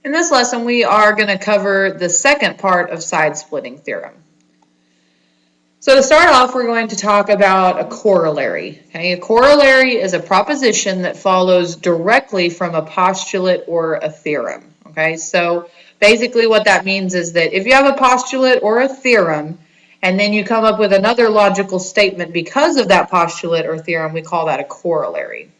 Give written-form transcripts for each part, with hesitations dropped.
In this lesson, we are going to cover the second part of side-splitting theorem. So to start off, we're going to talk about a corollary. Okay? A corollary is a proposition that follows directly from a postulate or a theorem. Okay? So basically what that means is that if you have a postulate or a theorem, and then you come up with another logical statement because of that postulate or theorem, we call that a corollary.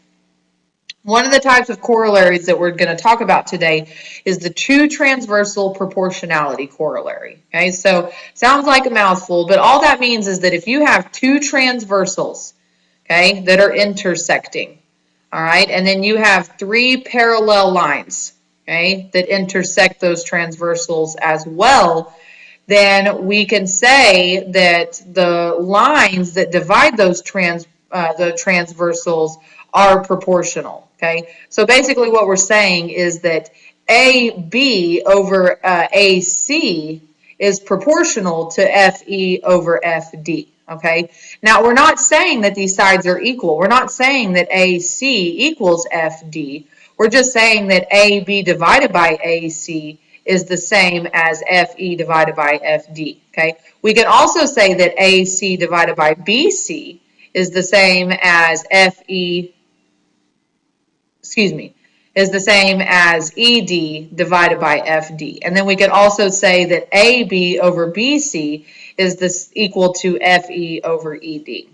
One of the types of corollaries that we're going to talk about today is the two transversal proportionality corollary. Okay, so sounds like a mouthful, but all that means is that if you have two transversals, okay, that are intersecting, all right, and then you have three parallel lines, okay, that intersect those transversals as well, then we can say that the lines that divide those the transversals are proportional. Okay, so basically what we're saying is that AB over AC is proportional to FE over FD. Okay, now we're not saying that these sides are equal. We're not saying that AC equals FD. We're just saying that AB divided by AC is the same as FE divided by FD. Okay, we can also say that AC divided by BC is the same as is the same as ED divided by FD. And then we could also say that AB over BC is equal to FE over ED.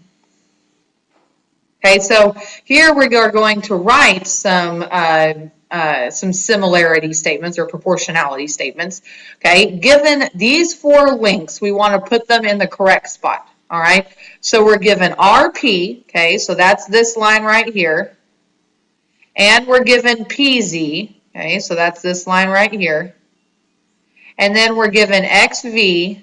Okay, so here we are going to write some similarity statements or proportionality statements. Okay, given these four links, we want to put them in the correct spot. All right, so we're given RP, okay, so that's this line right here. And we're given PZ, okay, so that's this line right here. And then we're given XV,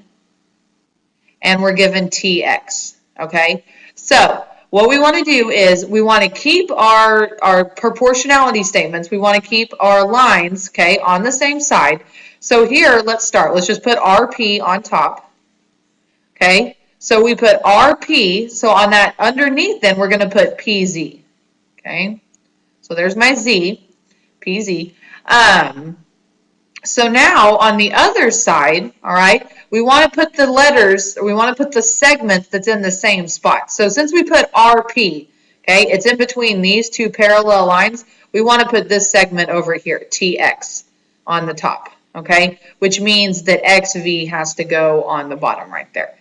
and we're given TX, okay? So what we want to do is we want to keep our proportionality statements. We want to keep our lines, okay, on the same side. So here, let's start. Let's just put RP on top, okay? So we put RP, so on that underneath then we're going to put PZ, okay? So there's my Z, PZ. So now on the other side, all right, we want to put the letters, or we want to put the segment that's in the same spot. So since we put RP, okay, it's in between these two parallel lines, we want to put this segment over here, TX, on the top, okay, which means that XV has to go on the bottom right there.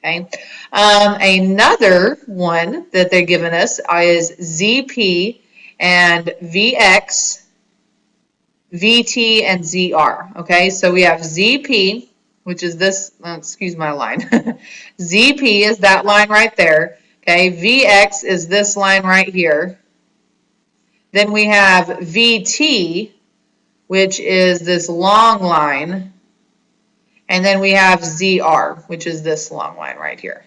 Okay. Another one that they're giving us is ZP and VX, VT, and ZR. Okay, so we have ZP, which is this, excuse my line. ZP is that line right there. Okay, VX is this line right here. Then we have VT, which is this long line. And then we have ZR, which is this long line right here.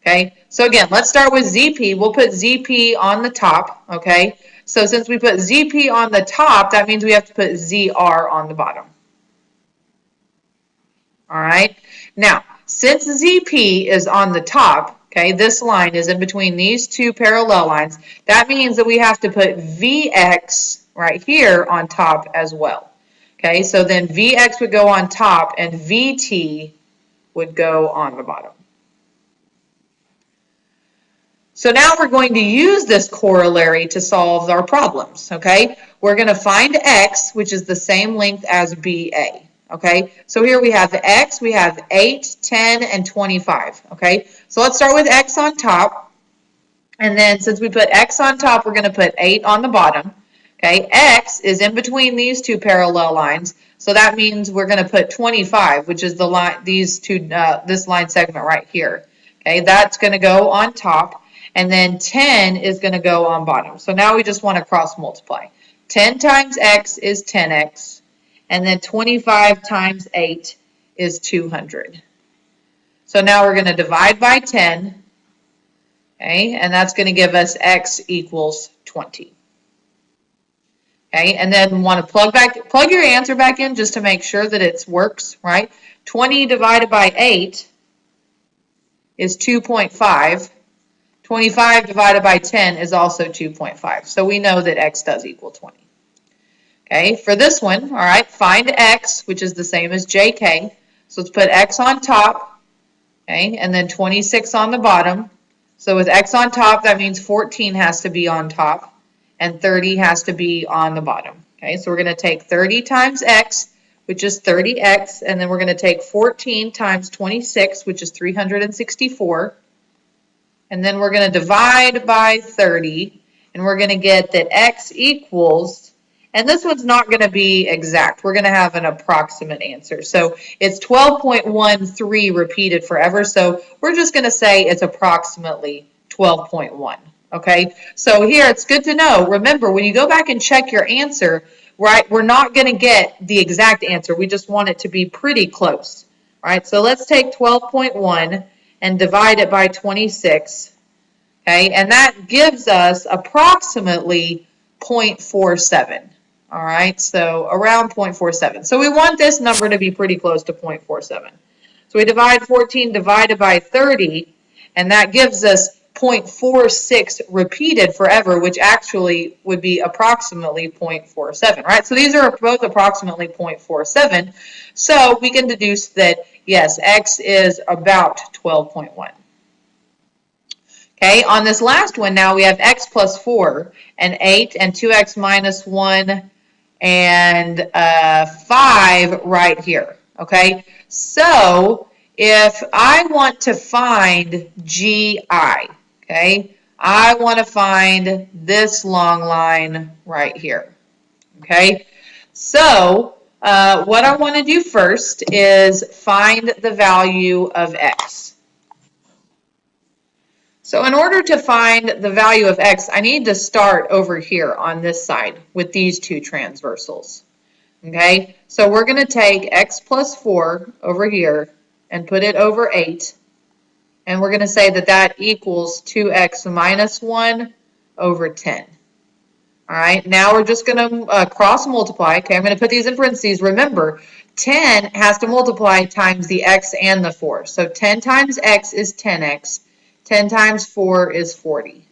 Okay, so again, let's start with ZP. We'll put ZP on the top, okay? So since we put ZP on the top, that means we have to put ZR on the bottom. All right, now, since ZP is on the top, okay, this line is in between these two parallel lines, that means that we have to put VX right here on top as well. Okay, so then VX would go on top and VT would go on the bottom. So now we're going to use this corollary to solve our problems, okay? We're going to find X, which is the same length as BA, okay? So here we have X, we have 8, 10, and 25, okay? So let's start with X on top. And then since we put X on top, we're going to put 8 on the bottom, okay? X is in between these two parallel lines. So that means we're going to put 25, which is the line, this line segment right here, okay? That's going to go on top. And then 10 is going to go on bottom. So now we just want to cross multiply. 10 times X is 10X. And then 25 times 8 is 200. So now we're going to divide by 10. Okay, and that's going to give us X equals 20. Okay, and then want to plug your answer back in just to make sure that it works, right? 20 divided by 8 is 2.5. 25 divided by 10 is also 2.5. So we know that X does equal 20. Okay, for this one, all right, find x, which is the same as jk. So let's put x on top, okay, and then 26 on the bottom. So with x on top, that means 14 has to be on top, and 30 has to be on the bottom. Okay, so we're going to take 30 times x, which is 30x, and then we're going to take 14 times 26, which is 364, and then we're going to divide by 30, and we're going to get that x equals, and this one's not going to be exact. We're going to have an approximate answer. So it's 12.13 repeated forever, so we're just going to say it's approximately 12.1. Okay, so here it's good to know. Remember, when you go back and check your answer, right, we're not going to get the exact answer. We just want it to be pretty close. All right, so let's take 12.1 and divide it by 26. Okay, and that gives us approximately 0.47. All right, so around 0.47. So we want this number to be pretty close to 0.47. So we divide 14 divided by 30, and that gives us 0.46 repeated forever, which actually would be approximately 0.47, right? So these are both approximately 0.47. So we can deduce that, yes, x is about 12.1. Okay, on this last one now we have x plus 4 and 8 and 2x minus 1 and 5 right here. Okay, so if I want to find GI, okay, I want to find this long line right here. Okay, so what I want to do first is find the value of x. So in order to find the value of x, I need to start over here on this side with these two transversals. Okay, so we're going to take x plus 4 over here and put it over 8. And we're going to say that that equals 2x minus 1 over 10. All right, now we're just going to cross multiply. Okay, I'm going to put these in parentheses. Remember, 10 has to multiply times the x and the 4. So 10 times x is 10x. 10 times 4 is 40.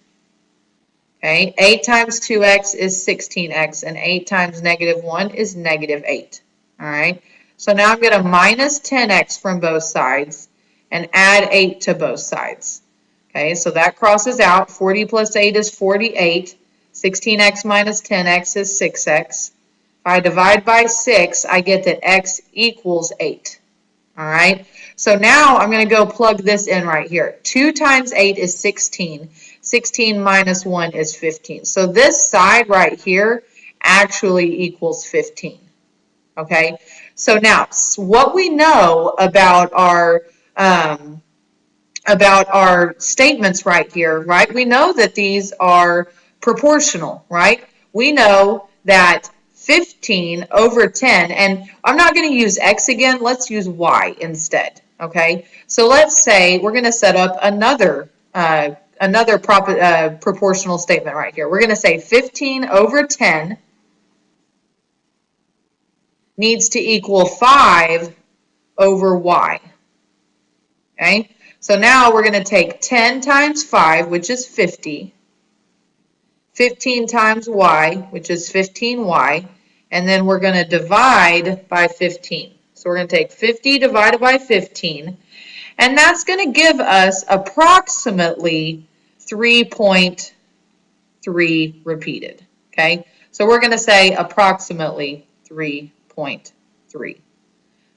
Okay, 8 times 2x is 16x, and 8 times negative 1 is negative 8. All right, so now I'm going to minus 10x from both sides and add 8 to both sides. Okay, so that crosses out. 40 plus 8 is 48. 16x minus 10x is 6x. If I divide by 6, I get that x equals 8. All right, so now I'm going to go plug this in right here. 2 times 8 is 16. 16 minus 1 is 15. So this side right here actually equals 15. Okay, so now what we know about our statements right here, right? We know that these are proportional, right? We know that 15 over 10, and I'm not going to use x again, let's use y instead, okay? So let's say we're going to set up another proportional statement right here. We're going to say 15 over 10 needs to equal 5 over y, okay? So now we're going to take 10 times 5, which is 50, 15 times y, which is 15y, and then we're going to divide by 15. So we're going to take 50 divided by 15, and that's going to give us approximately 3.3 repeated. Okay, so we're going to say approximately 3.3.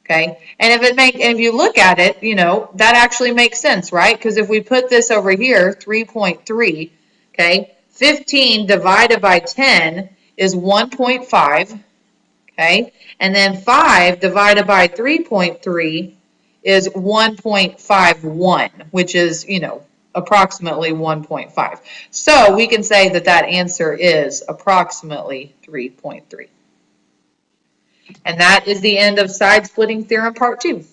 Okay, and if you look at it, you know, that actually makes sense, right? Because if we put this over here, 3.3, okay, 15 divided by 10 is 1.5, okay, and then 5 divided by 3.3 is 1.51, which is, you know, approximately 1.5. So we can say that that answer is approximately 3.3. And that is the end of side splitting theorem part 2.